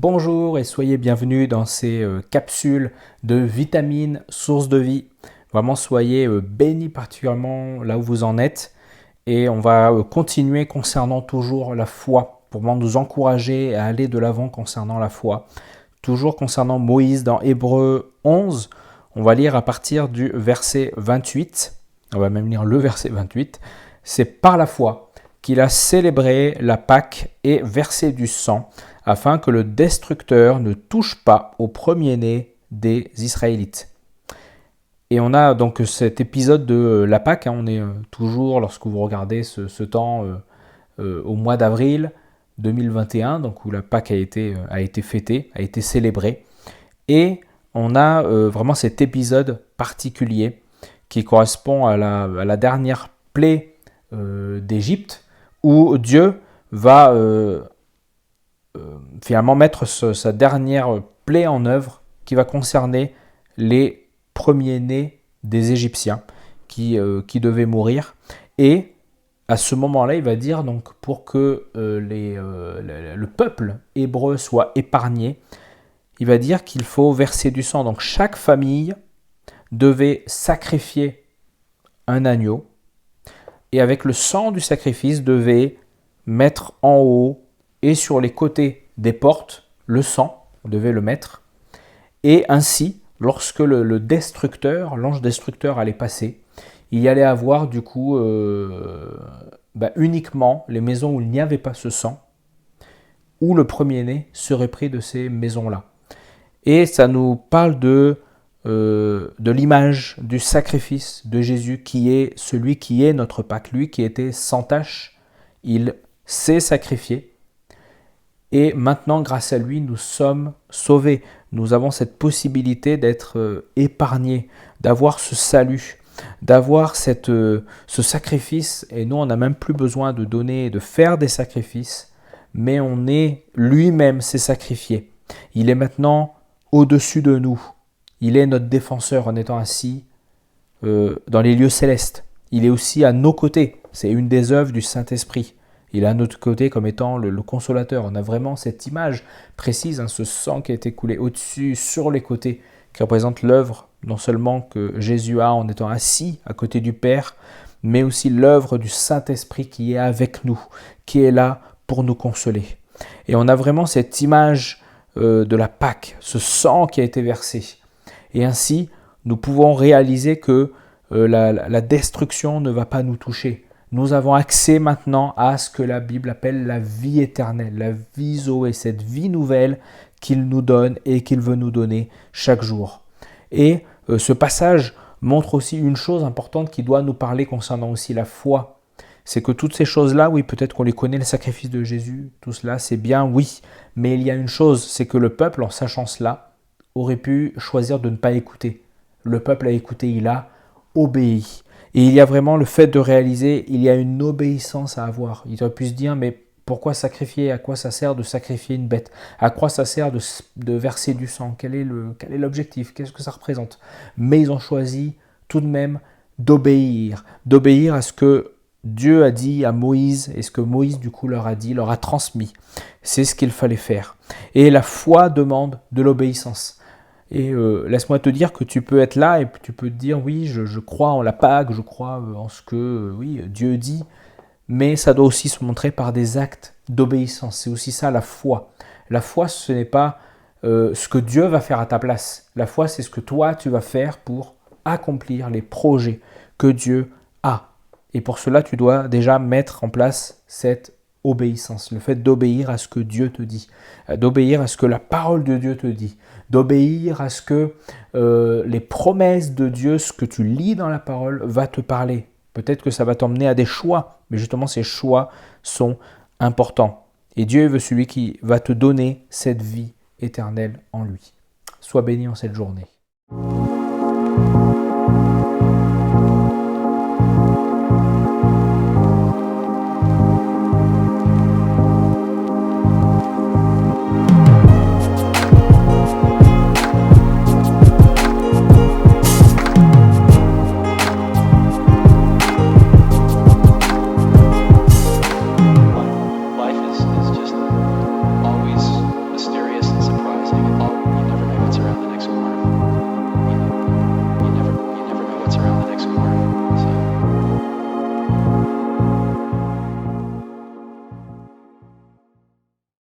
Bonjour et soyez bienvenus dans ces capsules de vitamines, sources de vie. Vraiment soyez bénis particulièrement là où vous en êtes. Et on va continuer concernant toujours la foi, pour vraiment nous encourager à aller de l'avant concernant la foi. Toujours concernant Moïse dans Hébreux 11, on va lire à partir du verset 28. On va même lire le verset 28. C'est par la foi qu'il a célébré la Pâque et versé du sang, afin que le destructeur ne touche pas au premier-né des Israélites. Et on a donc cet épisode de la Pâque, on est toujours, lorsque vous regardez ce temps au mois d'avril 2021, donc où la Pâque a été fêtée, a été célébrée. Et on a vraiment cet épisode particulier qui correspond à la dernière plaie d'Égypte, où Dieu va finalement mettre sa dernière plaie en œuvre qui va concerner les premiers-nés des Égyptiens qui devaient mourir. Et à ce moment-là, il va dire donc pour que le peuple hébreu soit épargné, il va dire qu'il faut verser du sang. Donc chaque famille devait sacrifier un agneau et avec le sang du sacrifice devait mettre en haut et sur les côtés des portes le sang, on devait le mettre. Et ainsi, lorsque le destructeur, l'ange destructeur allait passer, il y allait avoir du coup uniquement les maisons où il n'y avait pas ce sang, où le premier-né serait pris de ces maisons-là. Et ça nous parle de l'image du sacrifice de Jésus qui est celui qui est notre Pâque, lui qui était sans tache, il s'est sacrifié et maintenant grâce à lui nous sommes sauvés, nous avons cette possibilité d'être épargnés, d'avoir ce salut, d'avoir ce sacrifice et nous on n'a même plus besoin de donner, de faire des sacrifices, mais on est lui-même s'est sacrifié, il est maintenant au-dessus de nous. Il est notre défenseur en étant assis dans les lieux célestes. Il est aussi à nos côtés. C'est une des œuvres du Saint-Esprit. Il est à notre côté comme étant le consolateur. On a vraiment cette image précise, ce sang qui a été coulé au-dessus, sur les côtés, qui représente l'œuvre non seulement que Jésus a en étant assis à côté du Père, mais aussi l'œuvre du Saint-Esprit qui est avec nous, qui est là pour nous consoler. Et on a vraiment cette image de la Pâque, ce sang qui a été versé. Et ainsi, nous pouvons réaliser que la destruction ne va pas nous toucher. Nous avons accès maintenant à ce que la Bible appelle la vie éternelle, la vie Zoé, cette vie nouvelle qu'il nous donne et qu'il veut nous donner chaque jour. Et ce passage montre aussi une chose importante qui doit nous parler concernant aussi la foi. C'est que toutes ces choses-là, oui, peut-être qu'on les connaît, le sacrifice de Jésus, tout cela, c'est bien, oui. Mais il y a une chose, c'est que le peuple, en sachant cela, aurait pu choisir de ne pas écouter. Le peuple a écouté, il a obéi. Et il y a vraiment le fait de réaliser, il y a une obéissance à avoir. Il aurait pu se dire, mais pourquoi sacrifier? À quoi ça sert de sacrifier une bête? À quoi ça sert de verser du sang? Quel est l'objectif? Qu'est-ce que ça représente? Mais ils ont choisi tout de même d'obéir à ce que Dieu a dit à Moïse, et ce que Moïse du coup leur a dit, leur a transmis. C'est ce qu'il fallait faire. Et la foi demande de l'obéissance. Et laisse-moi te dire que tu peux être là et tu peux te dire, oui, je crois en la Pâque, je crois en ce que Dieu dit, mais ça doit aussi se montrer par des actes d'obéissance. C'est aussi ça la foi. La foi, ce n'est pas ce que Dieu va faire à ta place. La foi, c'est ce que toi, tu vas faire pour accomplir les projets que Dieu a. Et pour cela, tu dois déjà mettre en place cette obéissance, le fait d'obéir à ce que Dieu te dit, d'obéir à ce que la parole de Dieu te dit, d'obéir à ce que les promesses de Dieu, ce que tu lis dans la parole, va te parler. Peut-être que ça va t'emmener à des choix, mais justement ces choix sont importants. Et Dieu veut celui qui va te donner cette vie éternelle en lui. Sois béni en cette journée.